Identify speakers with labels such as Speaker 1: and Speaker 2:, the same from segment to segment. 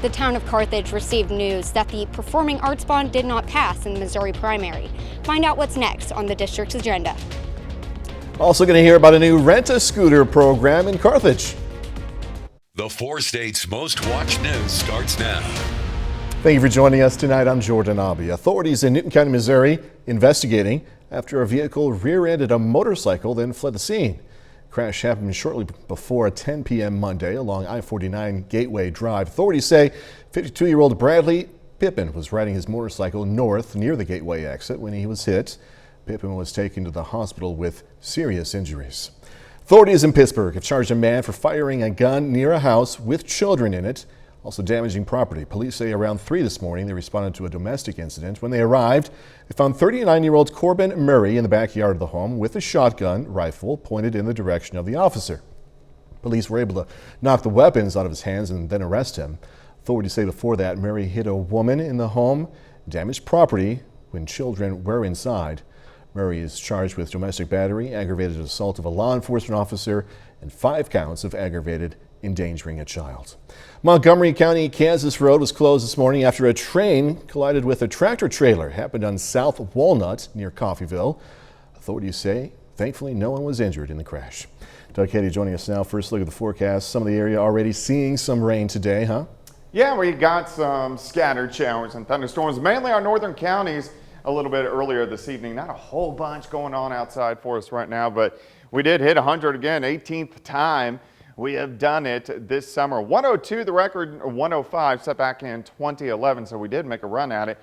Speaker 1: The town of Carthage received news that the performing arts bond did not pass in the Missouri primary. Find out what's next on the district's agenda.
Speaker 2: Also going to hear about a new rent-a-scooter program in Carthage.
Speaker 3: The 4 states' most watched news starts now.
Speaker 2: Thank you for joining us tonight. I'm Jordan Abbey. Authorities in Newton County, Missouri investigating after a vehicle rear-ended a motorcycle, then fled the scene. Crash happened shortly before 10 p.m. Monday along I-49 Gateway Drive. Authorities say 52-year-old Bradley Pippin was riding his motorcycle north near the Gateway exit when he was hit. Pippin was taken to the hospital with serious injuries. Authorities in Pittsburgh have charged a man for firing a gun near a house with children in it, also damaging property. Police say around 3 this morning they responded to a domestic incident. When they arrived, they found 39-year-old Corbin Murray in the backyard of the home with a shotgun rifle pointed in the direction of the officer. Police were able to knock the weapons out of his hands and then arrest him. Authorities say before that, Murray hit a woman in the home, damaged property when children were inside. Murray is charged with domestic battery, aggravated assault of a law enforcement officer, and 5 counts of aggravated endangering a child. Montgomery County, Kansas Road was closed this morning after a train collided with a tractor trailer. It happened on South Walnut near Coffeyville. Authorities say, thankfully, no one was injured in the crash. Doug Katie joining us now. First look at the forecast. Some of the area already seeing some rain today, huh?
Speaker 4: Yeah, we got some scattered showers and thunderstorms, mainly our northern counties a little bit earlier this evening. Not a whole bunch going on outside for us right now, but we did hit 100 again, 18th time we have done it this summer. 102, the record 105 set back in 2011, so we did make a run at it.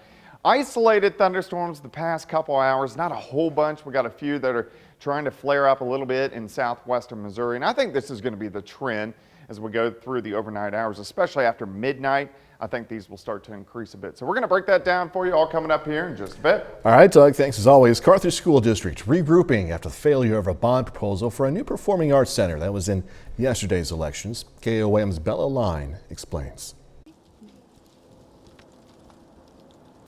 Speaker 4: Isolated thunderstorms the past couple hours, not a whole bunch. We got a few that are trying to flare up a little bit in southwestern Missouri, and I think this is going to be the trend as we go through the overnight hours, especially after midnight. I think these will start to increase a bit. So we're going to break that down for you, all coming up here in just a bit.
Speaker 2: All right, Doug, thanks as always. Carthage School District regrouping after the failure of a bond proposal for a new performing arts center. That was in yesterday's elections. KOAM's Bella Line explains.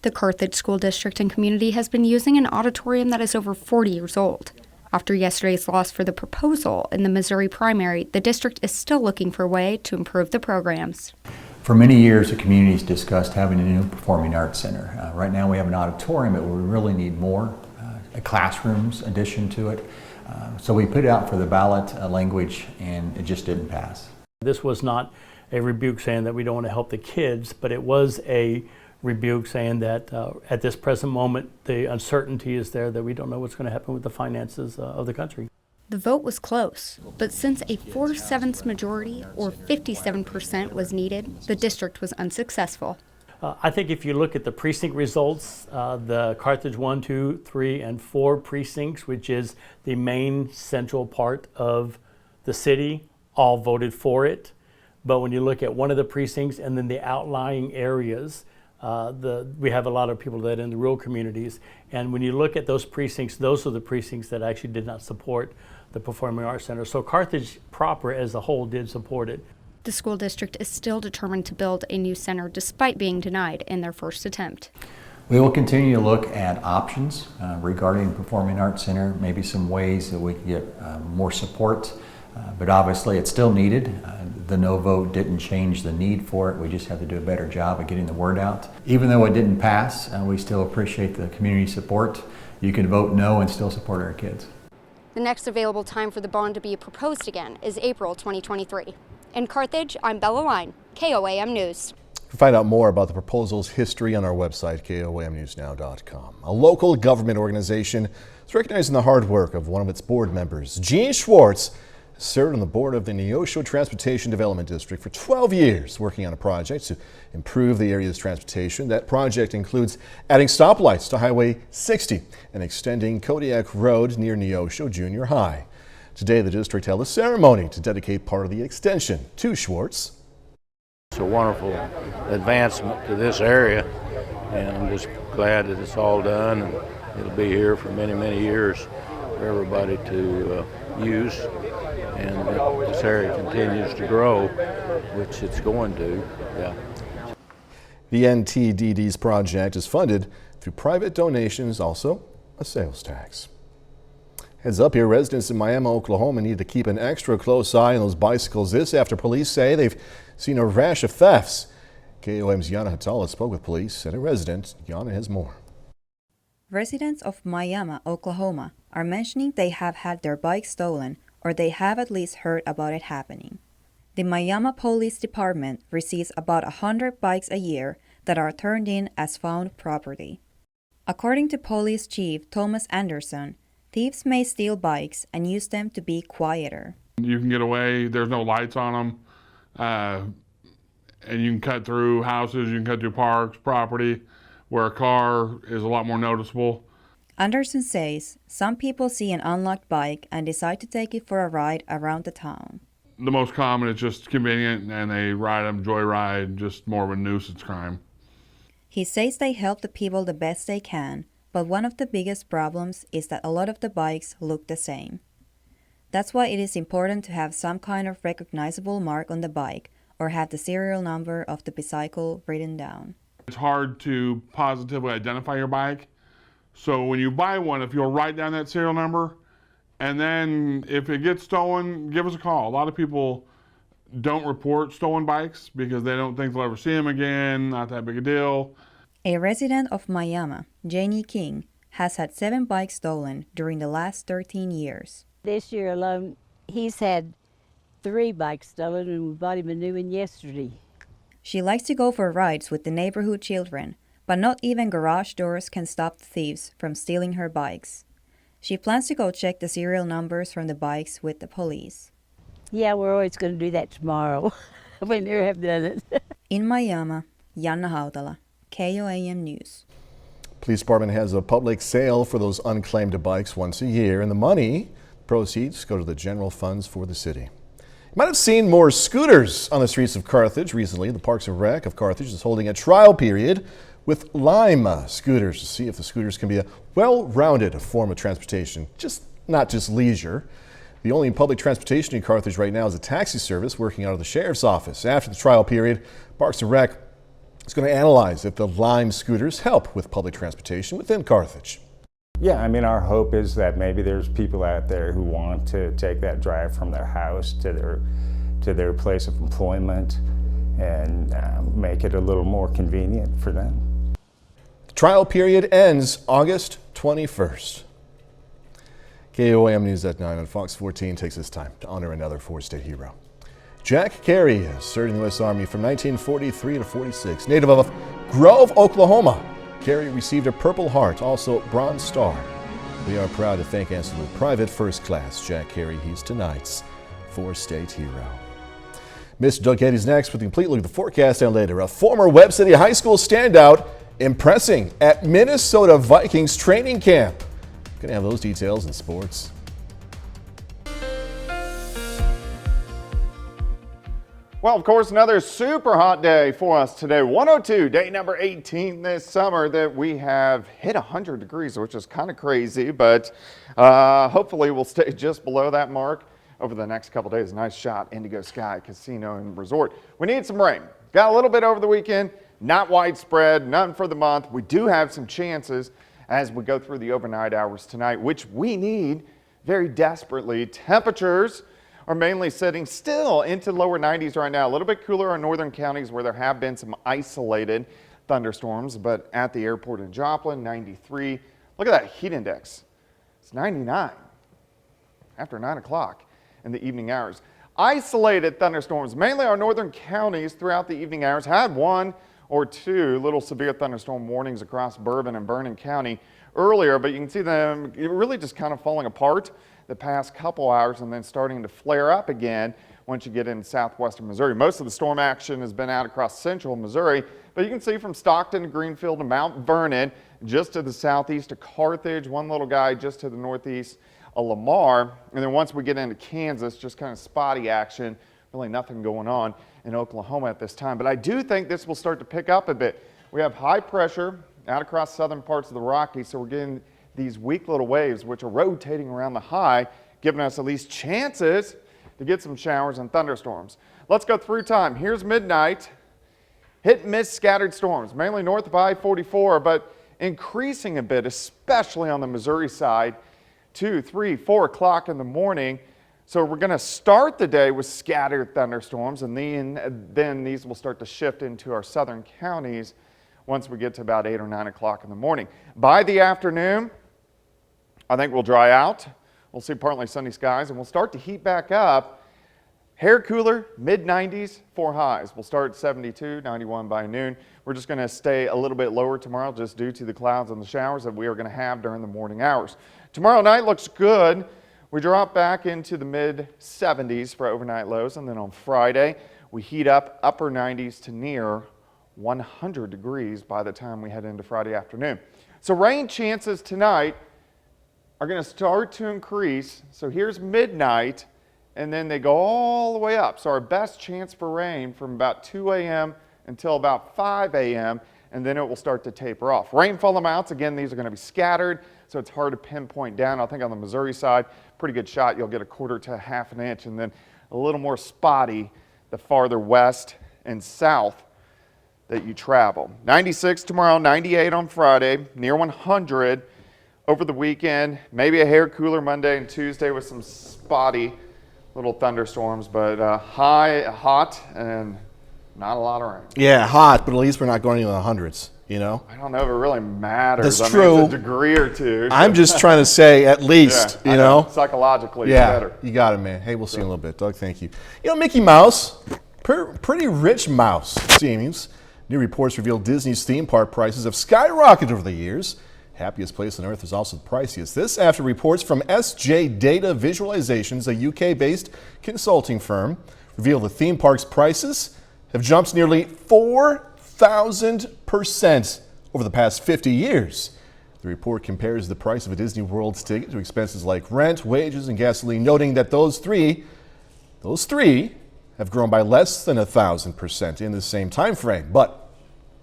Speaker 1: The Carthage School District and community has been using an auditorium that is over 40 years old. After yesterday's loss for the proposal in the Missouri primary, the district is still looking for a way to improve the programs.
Speaker 5: For many years, the community's discussed having a new performing arts center. Right now we have an auditorium, but we really need more, a classrooms addition to it. So we put it out for the ballot language and it just didn't pass.
Speaker 6: This was not a rebuke saying that we don't want to help the kids, but it was a rebuke saying that at this present moment, the uncertainty is there that we don't know what's going to happen with the finances of the country.
Speaker 1: The vote was close, but since a 4/7 majority, or 57%, was needed, the district was unsuccessful.
Speaker 6: I think if you look at the precinct results, the Carthage 1, 2, 3, and 4 precincts, which is the main central part of the city, all voted for it. But when you look at one of the precincts and then the outlying areas, we have a lot of people that are in the rural communities. And when you look at those precincts, those are the precincts that actually did not support the Performing Arts Center. So Carthage proper as a whole did support it.
Speaker 1: The school district is still determined to build a new center despite being denied in their first attempt.
Speaker 5: We will continue to look at options regarding Performing Arts Center, maybe some ways that we can get more support, but obviously it's still needed. The no vote didn't change the need for it. We just have to do a better job of getting the word out. Even though it didn't pass, we still appreciate the community support. You can vote no and still support our kids.
Speaker 1: The next available time for the bond to be proposed again is April 2023. In Carthage, I'm Bella Line, KOAM News.
Speaker 2: You can find out more about the proposal's history on our website, KOAMnewsnow.com. A local government organization is recognizing the hard work of one of its board members. Gene Schwartz served on the board of the Neosho Transportation Development District for 12 years, working on a project to improve the area's transportation. That project includes adding stoplights to Highway 60 and extending Kodiak Road near Neosho Junior High. Today, the district held a ceremony to dedicate part of the extension to Schwartz.
Speaker 7: It's a wonderful advancement to this area, and I'm just glad that it's all done, and it'll be here for many, many years for everybody to use. And this area continues to grow, which it's going to. Yeah.
Speaker 2: The NTDD's project is funded through private donations, also a sales tax. Heads up here, residents in Miami, Oklahoma need to keep an extra close eye on those bicycles. This after police say they've seen a rash of thefts. KOAM's Yana Hatala spoke with police and a resident. Yana has more.
Speaker 8: Residents of Miami, Oklahoma, are mentioning they have had their bikes stolen or they have at least heard about it happening. The Miami Police Department receives about 100 bikes a year that are turned in as found property. According to Police Chief Thomas Anderson, thieves may steal bikes and use them to be quieter.
Speaker 9: You can get away, there's no lights on them, and you can cut through houses, you can cut through parks, property, where a car is a lot more noticeable.
Speaker 8: Anderson says some people see an unlocked bike and decide to take it for a ride around the town.
Speaker 9: The most common is just convenient, and they ride them, joyride, just more of a nuisance crime.
Speaker 8: He says they help the people the best they can, but one of the biggest problems is that a lot of the bikes look the same. That's why it is important to have some kind of recognizable mark on the bike or have the serial number of the bicycle written down.
Speaker 9: It's hard to positively identify your bike, so when you buy one, if you'll write down that serial number, and then if it gets stolen, give us a call. A lot of people don't report stolen bikes because they don't think they'll ever see them again, not that big a deal.
Speaker 8: A resident of Miami, Janie King, has had 7 bikes stolen during the last 13 years.
Speaker 10: This year alone, he's had 3 bikes stolen, and we bought him a new one yesterday.
Speaker 8: She likes to go for rides with the neighborhood children, but not even garage doors can stop the thieves from stealing her bikes. She plans to go check the serial numbers from the bikes with the police.
Speaker 10: Yeah, we're always going to do that tomorrow. We never have done it.
Speaker 8: In Miami, Yana Hatala, KOAM News.
Speaker 2: Police department has a public sale for those unclaimed bikes once a year, and the proceeds go to the general funds for the city. You might have seen more scooters on the streets of Carthage recently. The Parks and Rec of Carthage is holding a trial period with Lime scooters to see if the scooters can be a well-rounded form of transportation, not just leisure. The only public transportation in Carthage right now is a taxi service working out of the sheriff's office. After the trial period, Parks and Rec is going to analyze if the Lime scooters help with public transportation within Carthage.
Speaker 11: Yeah, I mean, our hope is that maybe there's people out there who want to take that drive from their house to their place of employment and make it a little more convenient for them.
Speaker 2: The trial period ends August 21st. KOAM News at 9 on Fox 14 takes this time to honor another 4-state hero. Jack Carey served in the U.S. Army from 1943 to 46. Native of Grove, Oklahoma, Carey received a Purple Heart, also Bronze Star. We are proud to thank Anselmo Private First Class Jack Carey. He's tonight's 4-state hero. Mr. Doug Getty's next with a complete look at the forecast and later. A former Webb City High School standout impressing at Minnesota Vikings training camp. Going to have those details in sports.
Speaker 4: Well, of course, another super hot day for us today. 102, day number 18 this summer that we have hit 100 degrees, which is kind of crazy, but hopefully we'll stay just below that mark over the next couple days. Nice shot, Indigo Sky Casino and Resort. We need some rain. Got a little bit over the weekend, not widespread, none for the month. We do have some chances as we go through the overnight hours tonight, which we need very desperately. Temperatures are mainly sitting still into lower 90s right now. A little bit cooler in northern counties where there have been some isolated thunderstorms, but at the airport in Joplin, 93. Look at that heat index. It's 99 after 9 o'clock in the evening hours. Isolated thunderstorms, mainly our northern counties throughout the evening hours, had 1 or 2 little severe thunderstorm warnings across Bourbon and Vernon County earlier, but you can see them really just kind of falling apart the past couple hours and then starting to flare up again once you get into southwestern Missouri. Most of the storm action has been out across central Missouri, but you can see from Stockton to Greenfield to Mount Vernon, just to the southeast of Carthage, one little guy just to the northeast of Lamar, and then once we get into Kansas, just kind of spotty action, really nothing going on in Oklahoma at this time. But I do think this will start to pick up a bit. We have high pressure out across southern parts of the Rockies, so we're getting these weak little waves which are rotating around the high, giving us at least chances to get some showers and thunderstorms. Let's go through time. Here's midnight. Hit and miss scattered storms, mainly north of I-44, but increasing a bit, especially on the Missouri side. 2, 3, 4 o'clock in the morning. So we're going to start the day with scattered thunderstorms, and then these will start to shift into our southern counties once we get to about 8 or 9 o'clock in the morning. By the afternoon, I think we'll dry out. We'll see partly sunny skies, and we'll start to heat back up. Hair cooler, mid-90s for highs. We'll start at 72, 91 by noon. We're just going to stay a little bit lower tomorrow just due to the clouds and the showers that we are going to have during the morning hours. Tomorrow night looks good. We drop back into the mid-70s for overnight lows, and then on Friday, we heat up upper 90s to near 100 degrees by the time we head into Friday afternoon. So rain chances tonight are going to start to increase. So here's midnight, and then they go all the way up. So our best chance for rain from about 2 a.m. until about 5 a.m., and then it will start to taper off. Rainfall amounts, again, these are going to be scattered, so it's hard to pinpoint down. I think on the Missouri side, pretty good shot. You'll get a quarter to a half an inch, and then a little more spotty the farther west and south that you travel. 96 tomorrow, 98 on Friday, near 100 over the weekend. Maybe a hair cooler Monday and Tuesday with some spotty little thunderstorms, but hot and not a lot of rain.
Speaker 2: Yeah, hot, but at least we're not going into the hundreds, you know?
Speaker 4: I don't know if it really matters.
Speaker 2: That's true.
Speaker 4: It's a degree or two.
Speaker 2: I'm just trying to say at least,
Speaker 4: yeah,
Speaker 2: you know?
Speaker 4: Psychologically,
Speaker 2: yeah,
Speaker 4: it's better.
Speaker 2: You got it, man. Hey, we'll see you in a little bit. Doug, thank you. You know, Mickey Mouse, pretty rich mouse, seems. New reports reveal Disney's theme park prices have skyrocketed over the years. Happiest place on earth is also the priciest. This after reports from SJ Data Visualizations, a UK-based consulting firm, reveal the theme park's prices have jumped nearly 4,000% over the past 50 years. The report compares the price of a Disney World ticket to expenses like rent, wages, and gasoline, noting that those three have grown by less than 1,000% in the same time frame. But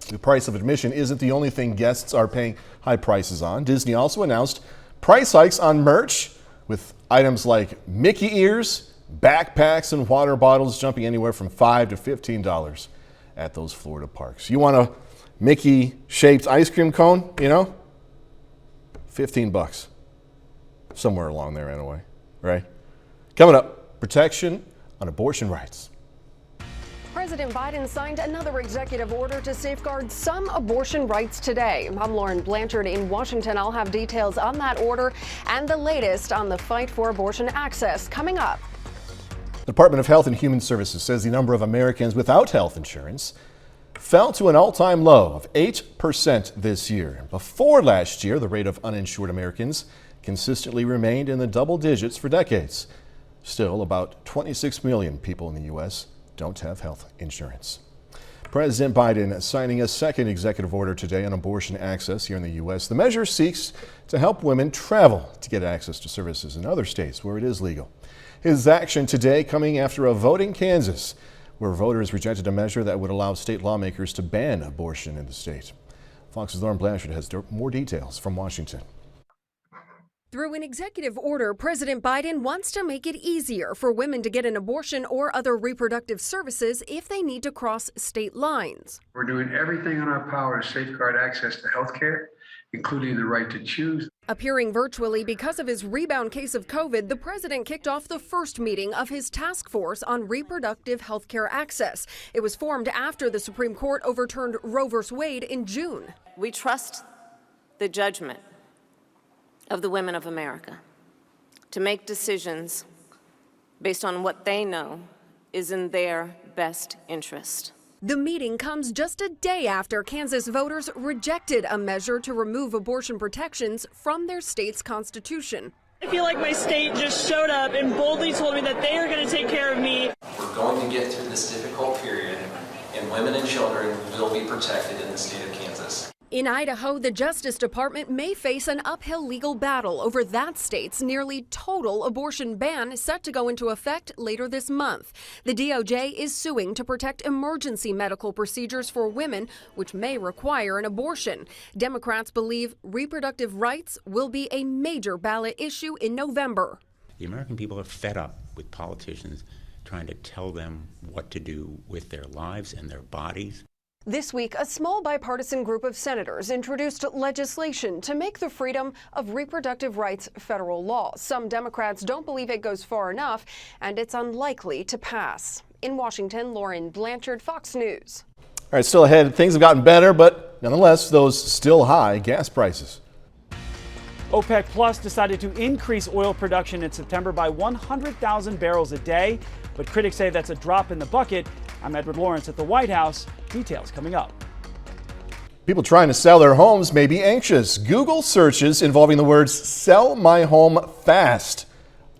Speaker 2: the price of admission isn't the only thing guests are paying high prices on. Disney also announced price hikes on merch, with items like Mickey ears, backpacks, and water bottles jumping anywhere from $5 to $15 at those Florida parks. You want a Mickey-shaped ice cream cone, you know? $15. Somewhere along there anyway, right? Coming up, protection on abortion rights.
Speaker 12: President Biden signed another executive order to safeguard some abortion rights today. I'm Lauren Blanchard in Washington. I'll have details on that order and the latest on the fight for abortion access coming up.
Speaker 2: The Department of Health and Human Services says the number of Americans without health insurance fell to an all-time low of 8% this year. Before last year, the rate of uninsured Americans consistently remained in the double digits for decades. Still, about 26 million people in the U.S. don't have health insurance. President Biden signing a second executive order today on abortion access here in the U.S. The measure seeks to help women travel to get access to services in other states where it is legal. His action today coming after a vote in Kansas where voters rejected a measure that would allow state lawmakers to ban abortion in the state. Fox's Lauren Blanchard has more details from Washington.
Speaker 12: Through an executive order, President Biden wants to make it easier for women to get an abortion or other reproductive services if they need to cross state lines.
Speaker 13: We're doing everything in our power to safeguard access to health care, including the right to choose.
Speaker 12: Appearing virtually because of his rebound case of COVID, the president kicked off the first meeting of his task force on reproductive health care access. It was formed after the Supreme Court overturned Roe v. Wade in June.
Speaker 14: We trust the judgment of the women of America to make decisions based on what they know is in their best interest.
Speaker 12: The meeting comes just a day after Kansas voters rejected a measure to remove abortion protections from their state's constitution.
Speaker 15: I feel like my state just showed up and boldly told me that they are going to take care of me.
Speaker 16: We're going to get through this difficult period, and women and children will be protected in the state of Kansas.
Speaker 12: In Idaho, the Justice Department may face an uphill legal battle over that state's nearly total abortion ban set to go into effect later this month. The DOJ is suing to protect emergency medical procedures for women, which may require an abortion. Democrats believe reproductive rights will be a major ballot issue in November.
Speaker 17: The American people are fed up with politicians trying to tell them what to do with their lives and their bodies.
Speaker 12: This week, a small bipartisan group of senators introduced legislation to make the freedom of reproductive rights federal law. Some Democrats don't believe it goes far enough, and it's unlikely to pass. In Washington, Lauren Blanchard, Fox News.
Speaker 2: All right, still ahead. Things have gotten better, but nonetheless, those still high gas prices.
Speaker 18: OPEC Plus decided to increase oil production in September by 100,000 barrels a day, but critics say that's a drop in the bucket. I'm Edward Lawrence at the White House. Details coming up.
Speaker 2: People trying to sell their homes may be anxious. Google searches involving the words "sell my home fast"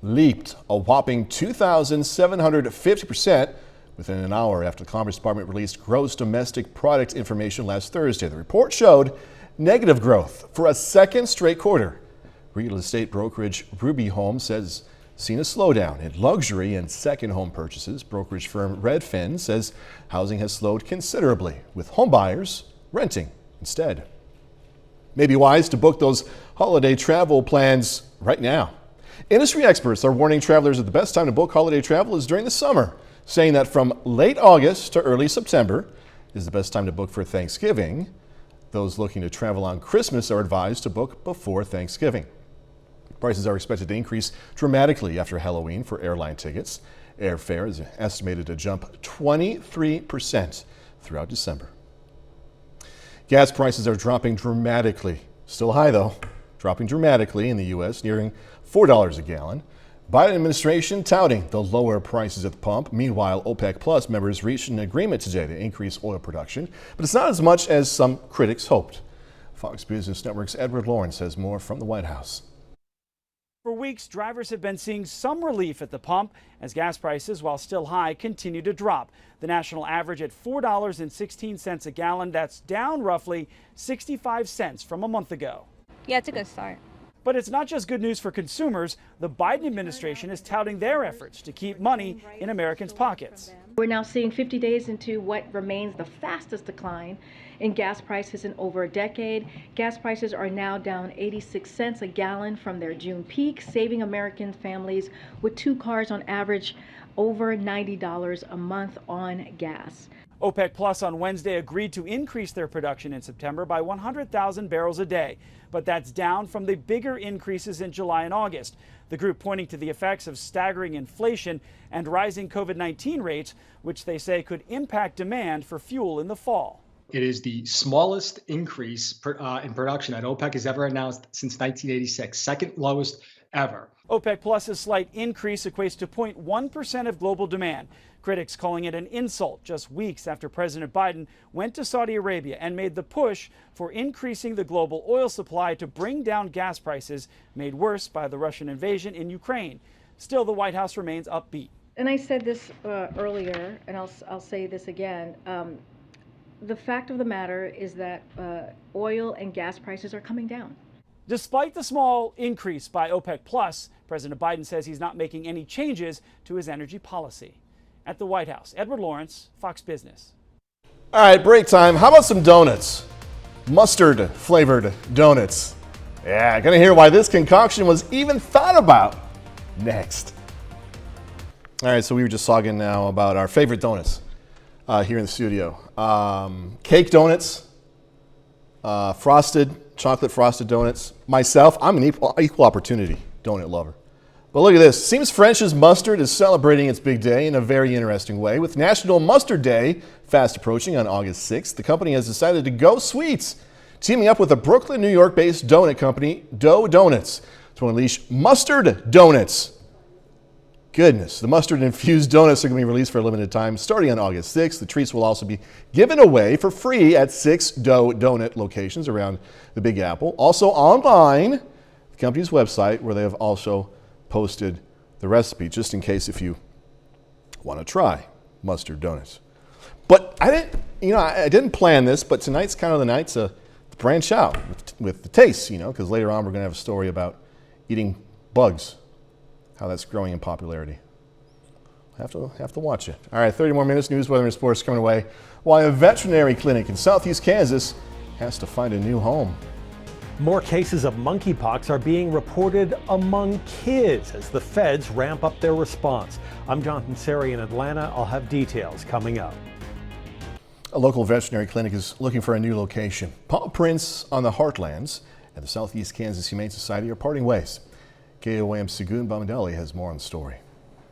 Speaker 2: leaped a whopping 2,750% within an hour after the Commerce Department released gross domestic product information last Thursday. The report showed negative growth for a second straight quarter. Real estate brokerage Ruby Home says seen a slowdown in luxury and second home purchases. Brokerage firm Redfin says housing has slowed considerably, with home buyers renting instead. Maybe wise to book those holiday travel plans right now. Industry experts are warning travelers that the best time to book holiday travel is during the summer, saying that from late August to early September is the best time to book for Thanksgiving. Those looking to travel on Christmas are advised to book before Thanksgiving. Prices are expected to increase dramatically after Halloween for airline tickets. Airfare is estimated to jump 23% throughout December. Gas prices are dropping dramatically. Still high though, dropping dramatically in the U.S., nearing $4 a gallon. Biden administration touting the lower prices at the pump. Meanwhile, OPEC Plus members reached an agreement today to increase oil production, but it's not as much as some critics hoped. Fox Business Network's Edward Lawrence has more from the White House.
Speaker 18: For weeks, drivers have been seeing some relief at the pump as gas prices, while still high, continue to drop. The national average at $4.16 a gallon. That's down roughly 65 cents from a month ago.
Speaker 19: Yeah, it's a good start.
Speaker 18: But it's not just good news for consumers. The Biden administration is touting their efforts to keep money in Americans' pockets.
Speaker 20: We're now seeing 50 days into what remains the fastest decline in gas prices in over a decade. Gas prices are now down 86 cents a gallon from their June peak, saving American families with 2 cars on average over $90 a month on gas.
Speaker 18: OPEC Plus on Wednesday agreed to increase their production in September by 100,000 barrels a day, but that's down from the bigger increases in July and August. The group pointing to the effects of staggering inflation and rising COVID-19 rates, which they say could impact demand for fuel in the fall.
Speaker 21: It is the smallest increase in production that OPEC has ever announced since 1986, second lowest ever.
Speaker 18: OPEC Plus's slight increase equates to 0.1% of global demand. Critics calling it an insult just weeks after President Biden went to Saudi Arabia and made the push for increasing the global oil supply to bring down gas prices, made worse by the Russian invasion in Ukraine. Still, the White House remains upbeat.
Speaker 20: And I said this earlier, and I'll say this again. The fact of the matter is that oil and gas prices are coming down.
Speaker 18: Despite the small increase by OPEC Plus, President Biden says he's not making any changes to his energy policy. At the White House, Edward Lawrence, Fox Business.
Speaker 2: All right, break time. How about some donuts? Mustard flavored donuts. Yeah, gonna hear why this concoction was even thought about next. All right, so we were just talking now about our favorite donuts here in the studio. Cake donuts, chocolate frosted donuts. Myself, I'm an equal opportunity donut lover. But look at this. Seems French's Mustard is celebrating its big day in a very interesting way. With National Mustard Day fast approaching on August 6th, the company has decided to go sweets, teaming up with a Brooklyn, New York-based donut company, Dough Donuts, to unleash mustard donuts. Goodness, the mustard-infused donuts are going to be released for a limited time starting on August 6th. The treats will also be given away for free at 6 Dough Donut locations around the Big Apple. Also online, the company's website, where they have also posted the recipe, just in case if you want to try mustard donuts. But I didn't plan this, but tonight's kind of the night to branch out with the taste, because later on we're going to have a story about eating bugs, how that's growing in popularity. Have to watch it. All right, 30 more minutes, news, weather, and sports coming away. Why a veterinary clinic in southeast Kansas has to find a new home.
Speaker 22: More cases of monkeypox are being reported among kids as the feds ramp up their response. I'm Jonathan Seri in Atlanta. I'll have details coming up.
Speaker 2: A local veterinary clinic is looking for a new location. Paw prints on the Heartlands and the Southeast Kansas Humane Society are parting ways. KOAM Sigun Bamidali has more on the story.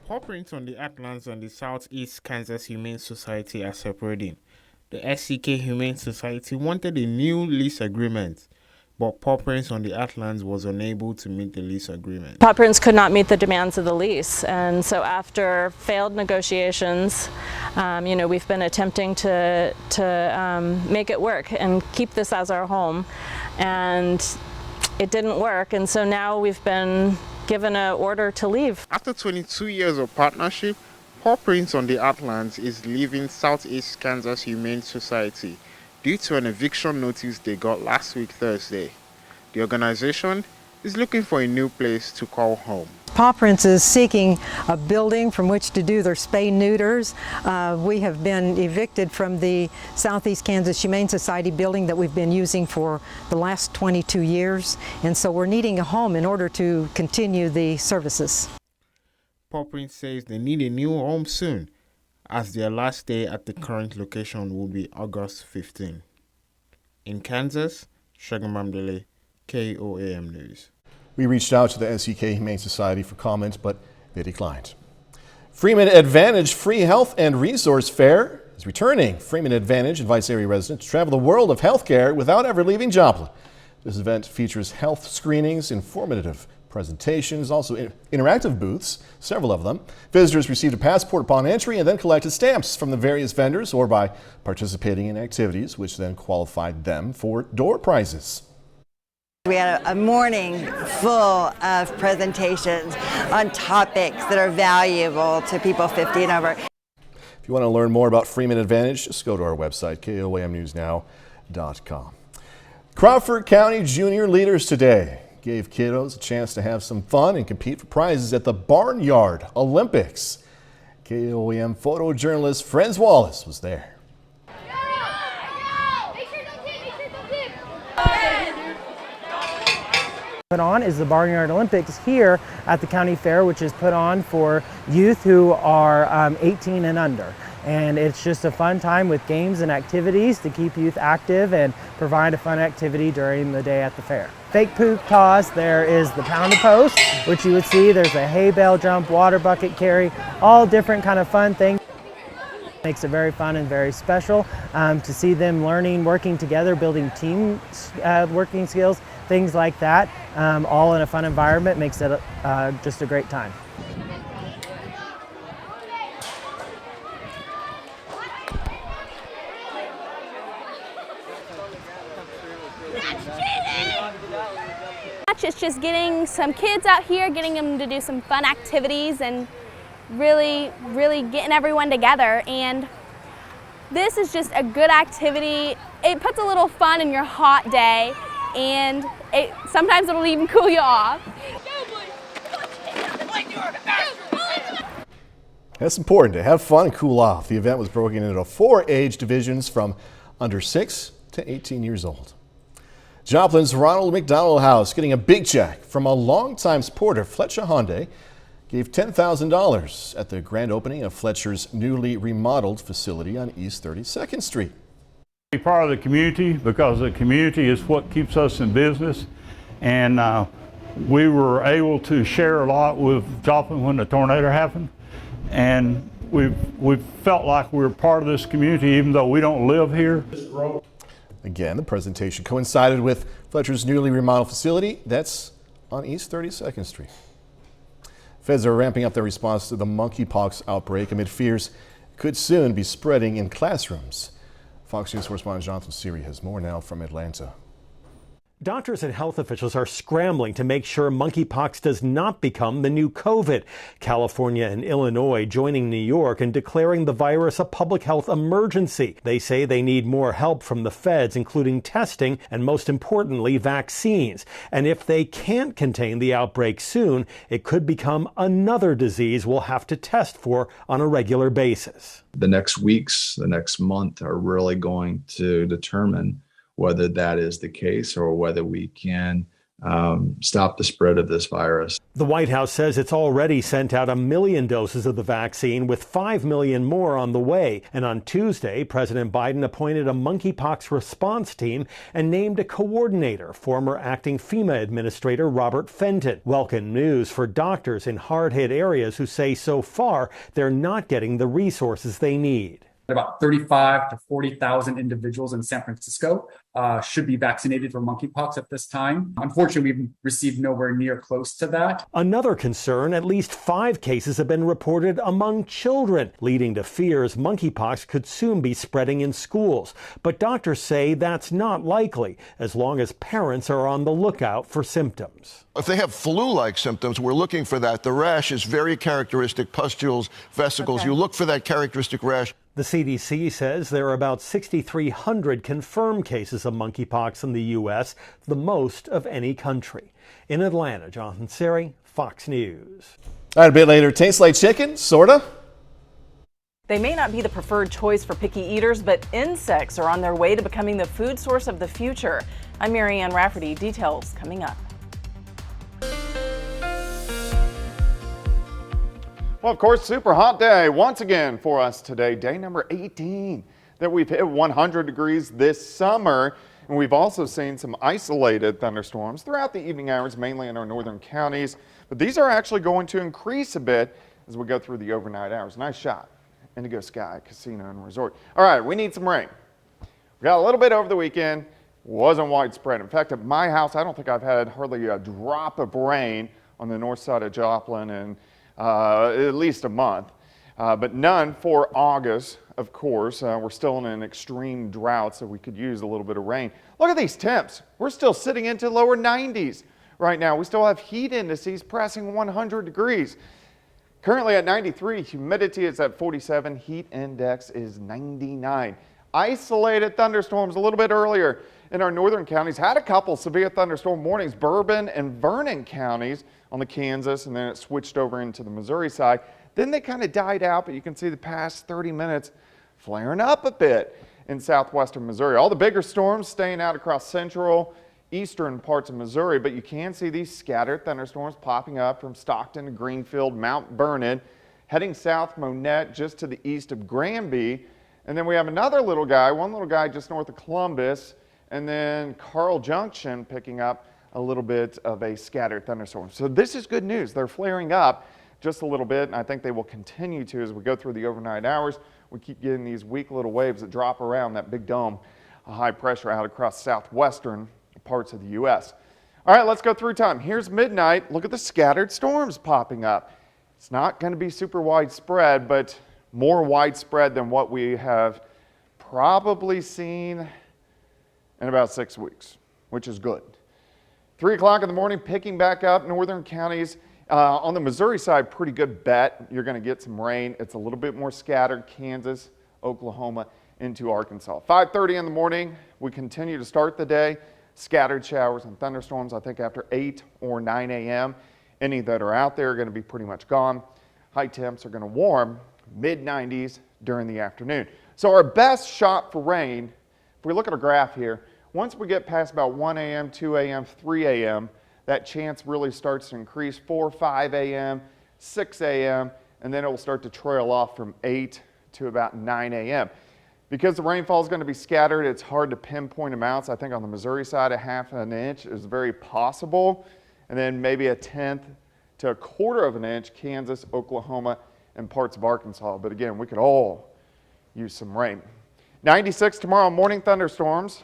Speaker 3: Paw prints on the Heartlands and the Southeast Kansas Humane Society are separating. The SCK Humane Society wanted a new lease agreement, but Paw Prints on the Heartlands was unable to meet the lease agreement.
Speaker 19: Paw Prints could not meet the demands of the lease, and so after failed negotiations, we've been attempting to make it work and keep this as our home, and it didn't work, and so now we've been given an order to leave.
Speaker 3: After 22 years of partnership, Paw Prints on the Heartlands is leaving Southeast Kansas Humane Society due to an eviction notice they got last week Thursday. The organization is looking for a new place to call home.
Speaker 23: Paw Prints is seeking a building from which to do their spay-neuters. We have been evicted from the Southeast Kansas Humane Society building that we've been using for the last 22 years, and so we're needing a home in order to continue the services.
Speaker 3: Paw Prints says they need a new home soon, as their last day at the current location will be August 15. In Kansas, Shagun Bamidele, KOAM News.
Speaker 2: We reached out to the SCK Humane Society for comment, but they declined. Freeman Advantage Free Health and Resource Fair is returning. Freeman Advantage invites area residents to travel the world of healthcare without ever leaving Joplin. This event features health screenings, informative presentations, also interactive booths, several of them. Visitors received a passport upon entry and then collected stamps from the various vendors or by participating in activities, which then qualified them for door prizes.
Speaker 24: We had a morning full of presentations on topics that are valuable to people 50 and over.
Speaker 2: If you want to learn more about Freeman Advantage, just go to our website, koamnewsnow.com. Crawford County Junior Leaders Today gave kiddos a chance to have some fun and compete for prizes at the Barnyard Olympics. KOAM photojournalist Frenz Wallace was there.
Speaker 25: Put on is the Barnyard Olympics here at the county fair, which is put on for youth who are 18 and under. And it's just a fun time with games and activities to keep youth active and provide a fun activity during the day at the fair. Fake poop toss, there is the pound a post, which you would see, there's a hay bale jump, water bucket carry, all different kind of fun things. Makes it very fun and very special to see them learning, working together, building team working skills, things like that, all in a fun environment makes it just a great time.
Speaker 26: It's just getting some kids out here, getting them to do some fun activities and really getting everyone together. And this is just a good activity. It puts a little fun in your hot day, and sometimes it'll even cool you off.
Speaker 2: It's important to have fun and cool off. The event was broken into 4 age divisions from under 6 to 18 years old. Joplin's Ronald McDonald House getting a big check from a longtime supporter. Fletcher Hyundai gave $10,000 at the grand opening of Fletcher's newly remodeled facility on East 32nd Street.
Speaker 27: Be part of the community because the community is what keeps us in business, and we were able to share a lot with Joplin when the tornado happened, and we felt like we were part of this community even though we don't live here.
Speaker 2: Again, the presentation coincided with Fletcher's newly remodeled facility. That's on East 32nd Street. Feds are ramping up their response to the monkeypox outbreak amid fears it could soon be spreading in classrooms. Fox News correspondent Jonathan Siri has more now from Atlanta.
Speaker 22: Doctors and health officials are scrambling to make sure monkeypox does not become the new COVID. California and Illinois joining New York in declaring the virus a public health emergency. They say they need more help from the feds, including testing and, most importantly, vaccines. And if they can't contain the outbreak soon, it could become another disease we'll have to test for on a regular basis.
Speaker 28: The next weeks, the next month are really going to determine whether that is the case or whether we can stop the spread of this virus.
Speaker 22: The White House says it's already sent out 1 million doses of the vaccine, with 5 million more on the way. And on Tuesday, President Biden appointed a monkeypox response team and named a coordinator, former acting FEMA administrator Robert Fenton. Welcome news for doctors in hard-hit areas who say so far they're not getting the resources they need.
Speaker 1: About 35 to 40,000 individuals in San Francisco should be vaccinated for monkeypox at this time. Unfortunately, we've received nowhere near close to that.
Speaker 22: Another concern, at least 5 cases have been reported among children, leading to fears monkeypox could soon be spreading in schools. But doctors say that's not likely, as long as parents are on the lookout for symptoms.
Speaker 5: If they have flu-like symptoms, we're looking for that. The rash is very characteristic, pustules, vesicles. Okay. You look for that characteristic rash.
Speaker 22: The CDC says there are about 6,300 confirmed cases of monkeypox in the U.S., the most of any country. In Atlanta, Jonathan Seri, Fox News.
Speaker 2: All right, a bit later, tastes like chicken, sorta?
Speaker 6: They may not be the preferred choice for picky eaters, but insects are on their way to becoming the food source of the future. I'm Marianne Rafferty. Details coming up.
Speaker 4: Well, of course, super hot day once again for us today. Day number 18 that we've hit 100 degrees this summer. And we've also seen some isolated thunderstorms throughout the evening hours, mainly in our northern counties. But these are actually going to increase a bit as we go through the overnight hours. Nice shot. Indigo Sky Casino and Resort. All right, we need some rain. We got a little bit over the weekend. Wasn't widespread. In fact, at my house, I don't think I've had hardly a drop of rain on the north side of Joplin and at least a month, but none for August, of course. We're still in an extreme drought, so we could use a little bit of rain. Look at these temps. We're still sitting into lower 90s right now. We still have heat indices pressing 100 degrees. Currently at 93, humidity is at 47, heat index is 99. Isolated thunderstorms a little bit earlier in our northern counties. Had a couple severe thunderstorm warnings, Bourbon and Vernon counties on the Kansas, and then it switched over into the Missouri side. Then they kind of died out, but you can see the past 30 minutes flaring up a bit in southwestern Missouri. All the bigger storms staying out across central, eastern parts of Missouri, but you can see these scattered thunderstorms popping up from Stockton to Greenfield, Mount Vernon, heading south Monette just to the east of Granby. And then we have another little guy, one little guy just north of Columbus, and then Carl Junction picking up a little bit of a scattered thunderstorm. So this is good news. They're flaring up just a little bit, and I think they will continue to as we go through the overnight hours. We keep getting these weak little waves that drop around that big dome of high pressure out across southwestern parts of the U.S. All right, let's go through time. Here's midnight. Look at the scattered storms popping up. It's not going to be super widespread, but more widespread than what we have probably seen in about 6 weeks, which is good. 3 o'clock in the morning, picking back up northern counties. On the Missouri side, pretty good bet. You're going to get some rain. It's a little bit more scattered, Kansas, Oklahoma, into Arkansas. 5:30 in the morning, we continue to start the day. Scattered showers and thunderstorms, I think after 8 or 9 a.m. Any that are out there are going to be pretty much gone. High temps are going to warm mid-90s during the afternoon. So our best shot for rain, if we look at our graph here, once we get past about 1 a.m., 2 a.m., 3 a.m., that chance really starts to increase. 4, 5 a.m., 6 a.m., and then it will start to trail off from 8 to about 9 a.m. Because the rainfall is going to be scattered, it's hard to pinpoint amounts. I think on the Missouri side, a half an inch is very possible, and then maybe a tenth to a quarter of an inch, Kansas, Oklahoma, and parts of Arkansas. But again, we could all use some rain. 96 tomorrow, morning thunderstorms,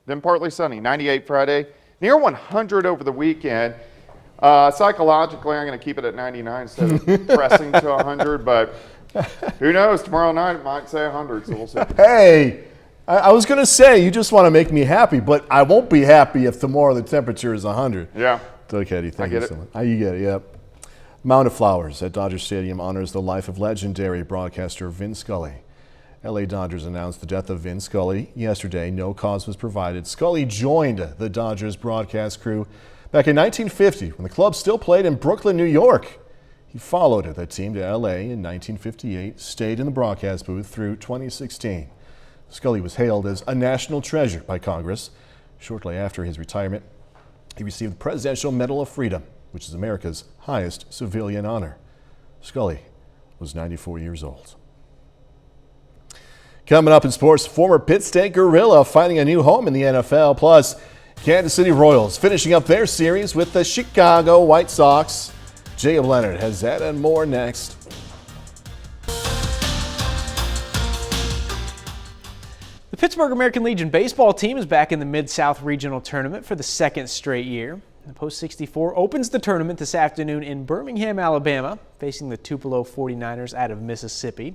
Speaker 4: then partly sunny. 98 Friday, near 100 over the weekend. Psychologically, I'm going to keep it at 99 instead of pressing to 100, but who knows? Tomorrow night it might say 100, so we'll see.
Speaker 2: Hey, I was going to say, you just want to make me happy, but I won't be happy if tomorrow the temperature is 100.
Speaker 4: Yeah.
Speaker 2: Okay, Eddie, thank you so much. You get it, yep. Mound of Flowers at Dodger Stadium honors the life of legendary broadcaster Vin Scully. LA Dodgers announced the death of Vin Scully yesterday. No cause was provided. Scully joined the Dodgers broadcast crew back in 1950 when the club still played in Brooklyn, New York. He followed the team to LA in 1958, stayed in the broadcast booth through 2016. Scully was hailed as a national treasure by Congress. Shortly after his retirement, He received the Presidential Medal of Freedom, which is America's highest civilian honor. Scully was 94 years old. Coming up in sports, former Pitt State Gorilla finding a new home in the NFL. Plus, Kansas City Royals finishing up their series with the Chicago White Sox. Jacob Leonard has that and more next.
Speaker 7: The Pittsburgh American Legion baseball team is back in the Mid-South Regional Tournament for the second straight year. The Post 64 opens the tournament this afternoon in Birmingham, Alabama, facing the Tupelo 49ers out of Mississippi.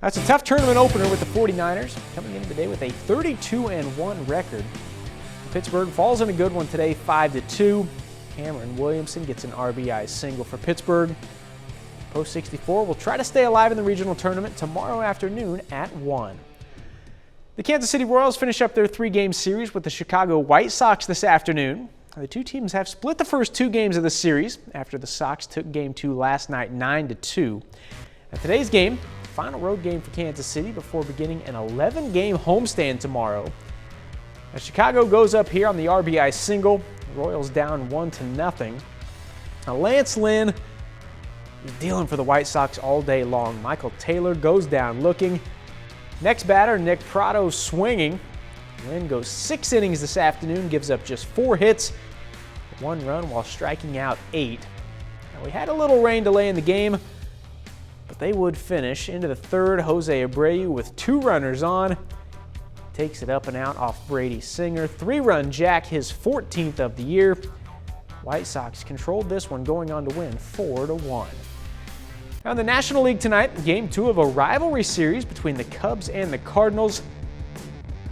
Speaker 7: That's a tough tournament opener with the 49ers coming in today with a 32-1 record. Pittsburgh falls in a good one today, 5-2. Cameron Williamson gets an RBI single for Pittsburgh. Post 64 will try to stay alive in the regional tournament tomorrow afternoon at 1. The Kansas City Royals finish up their 3-game series with the Chicago White Sox this afternoon. The two teams have split the first 2 games of the series after the Sox took Game 2 last night 9-2. At today's game, final road game for Kansas City before beginning an 11-game homestand tomorrow. As Chicago goes up here on the RBI single, the Royals down 1-0. Now Lance Lynn is dealing for the White Sox all day long. Michael Taylor goes down looking. Next batter, Nick Pratto swinging. Lynn goes 6 innings this afternoon, gives up just 4 hits, 1 run while striking out 8. Now we had a little rain delay in the game, but they would finish into the third. Jose Abreu with 2 runners on. Takes it up and out off Brady Singer. 3-run jack, his 14th of the year. White Sox controlled this one, going on to win 4-1. Now in the National League tonight, Game 2 of a rivalry series between the Cubs and the Cardinals.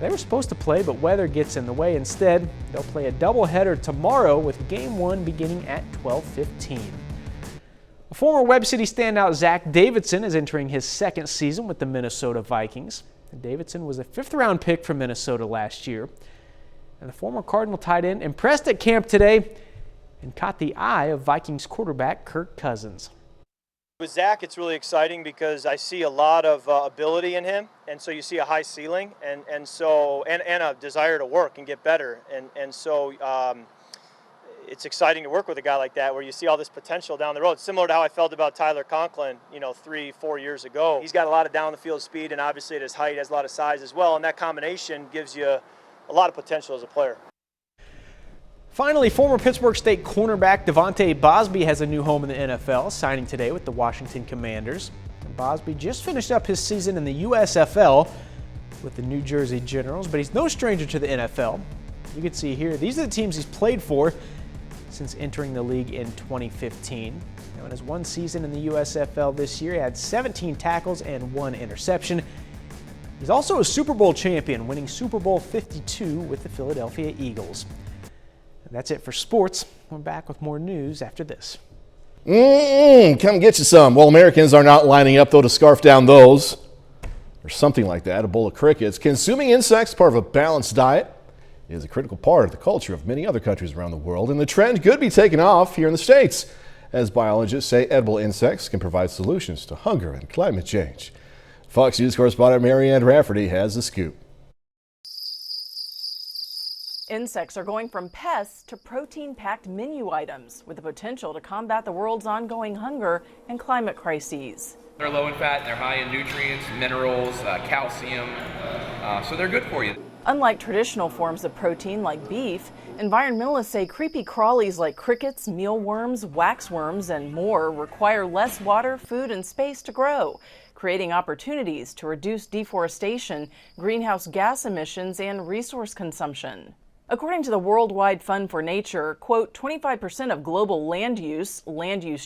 Speaker 7: They were supposed to play, but weather gets in the way. Instead, they'll play a doubleheader tomorrow with Game 1 beginning at 12:15. A former Webb City standout Zach Davidson is entering his 2nd season with the Minnesota Vikings. Davidson was a 5th-round pick from Minnesota last year. And the former Cardinal tight end impressed at camp today and caught the eye of Vikings quarterback Kirk Cousins.
Speaker 8: With Zach, it's really exciting because I see a lot of ability in him, and so you see a high ceiling, and a desire to work and get better, and so it's exciting to work with a guy like that, where you see all this potential down the road. Similar to how I felt about Tyler Conklin, 3-4 years ago. He's got a lot of down the field speed, and obviously at his height has a lot of size as well, and that combination gives you a lot of potential as a player.
Speaker 7: Finally, former Pittsburgh State cornerback Devontae Bosby has a new home in the NFL, signing today with the Washington Commanders. And Bosby just finished up his season in the USFL with the New Jersey Generals, but he's no stranger to the NFL. You can see here, these are the teams he's played for since entering the league in 2015. Now, in his 1 season in the USFL this year, he had 17 tackles and 1 interception. He's also a Super Bowl champion, winning Super Bowl 52 with the Philadelphia Eagles. That's it for sports. We're back with more news after this.
Speaker 2: Come get you some. Well, Americans are not lining up, though, to scarf down those, or something like that, a bowl of crickets. Consuming insects, part of a balanced diet, is a critical part of the culture of many other countries around the world, and the trend could be taken off here in the States, as biologists say edible insects can provide solutions to hunger and climate change. Fox News correspondent Marianne Rafferty has the scoop.
Speaker 6: Insects are going from pests to protein-packed menu items with the potential to combat the world's ongoing hunger and climate crises.
Speaker 9: They're low in fat, they're high in nutrients, minerals, calcium, so they're good for you.
Speaker 6: Unlike traditional forms of protein like beef, environmentalists say creepy crawlies like crickets, mealworms, waxworms, and more require less water, food, and space to grow, creating opportunities to reduce deforestation, greenhouse gas emissions, and resource consumption. According to the Worldwide Fund for Nature, quote, 25% of global land use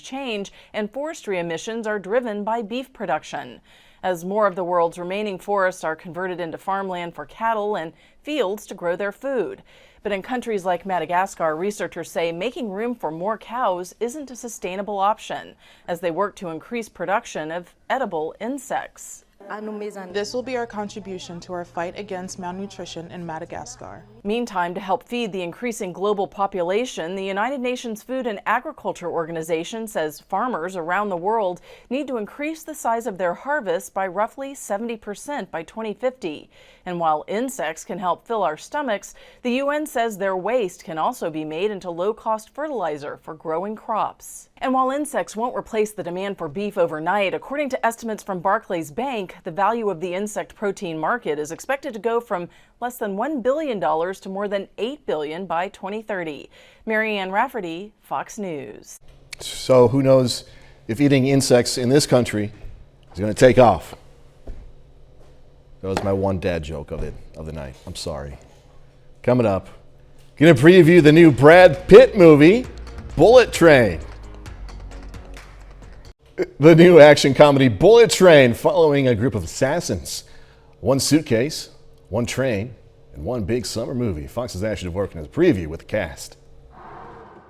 Speaker 6: change, and forestry emissions are driven by beef production, as more of the world's remaining forests are converted into farmland for cattle and fields to grow their food. But in countries like Madagascar, researchers say making room for more cows isn't a sustainable option as they work to increase production of edible insects.
Speaker 10: This will be our contribution to our fight against malnutrition in Madagascar.
Speaker 6: Meantime, to help feed the increasing global population, the United Nations Food and Agriculture Organization says farmers around the world need to increase the size of their harvests by roughly 70% by 2050. And while insects can help fill our stomachs, the UN says their waste can also be made into low-cost fertilizer for growing crops. And while insects won't replace the demand for beef overnight, according to estimates from Barclays Bank, the value of the insect protein market is expected to go from less than $1 billion to more than $8 billion by 2030. Marianne Rafferty, Fox News.
Speaker 2: So who knows if eating insects in this country is going to take off. That was my one dad joke of the night. I'm sorry. Coming up, going to preview the new Brad Pitt movie, Bullet Train. The new action comedy Bullet Train, following a group of assassins. One suitcase, one train, and one big summer movie. Fox's Ashley working as a preview with the cast.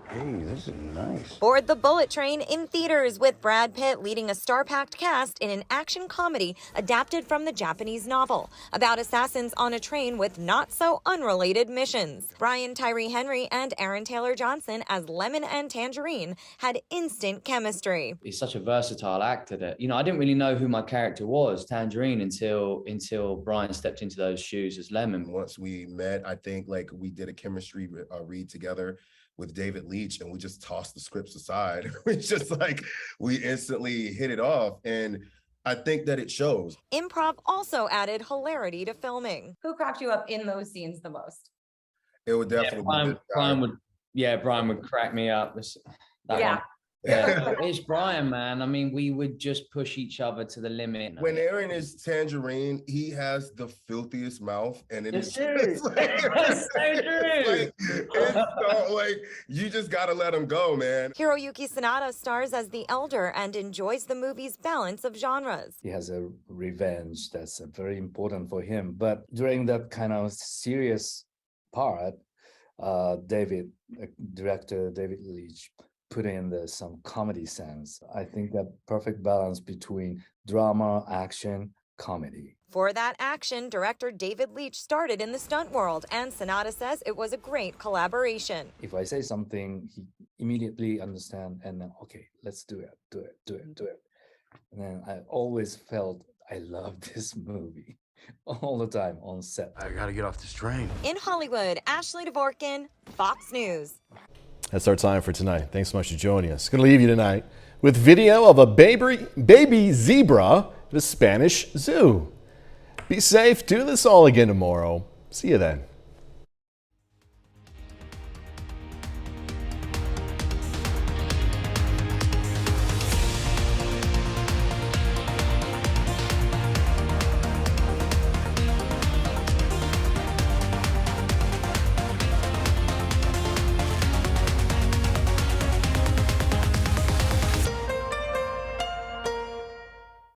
Speaker 11: Hey, this is nice.
Speaker 12: Board the Bullet Train in theaters with Brad Pitt leading a star-packed cast in an action comedy adapted from the Japanese novel about assassins on a train with not-so-unrelated missions. Brian Tyree Henry and Aaron Taylor-Johnson as Lemon and Tangerine had instant chemistry.
Speaker 13: He's such a versatile actor that, I didn't really know who my character was, Tangerine, until Brian stepped into those shoes as Lemon.
Speaker 14: Once we met, I think we did a chemistry read together with David Leitch, and we just tossed the scripts aside. It's just we instantly hit it off, and I think that it shows.
Speaker 12: Improv also added hilarity to filming.
Speaker 15: Who cracked you up in those scenes the most?
Speaker 14: It would definitely
Speaker 13: Brian would crack me up. That one. Yeah, it's Brian, man. I mean, we would just push each other to the limit.
Speaker 14: When Aaron is Tangerine, he has the filthiest mouth, and
Speaker 13: That's so true.
Speaker 14: You just gotta let him go, man.
Speaker 12: Hiroyuki Sanada stars as the Elder and enjoys the movie's balance of genres.
Speaker 16: He has a revenge that's very important for him, but during that kind of serious part, director David Leitch put in some comedy sense. I think that perfect balance between drama, action, comedy.
Speaker 12: For that action, director David Leitch started in the stunt world, and Sanada says it was a great collaboration.
Speaker 16: If I say something, he immediately understands, and then, okay, let's do it. And then I always felt I love this movie all the time on set.
Speaker 14: I gotta get off this train.
Speaker 12: In Hollywood, Ashley Dvorkin, Fox News.
Speaker 2: That's our time for tonight. Thanks so much for joining us. Going to leave you tonight with video of a baby zebra at a Spanish zoo. Be safe. Do this all again tomorrow. See you then.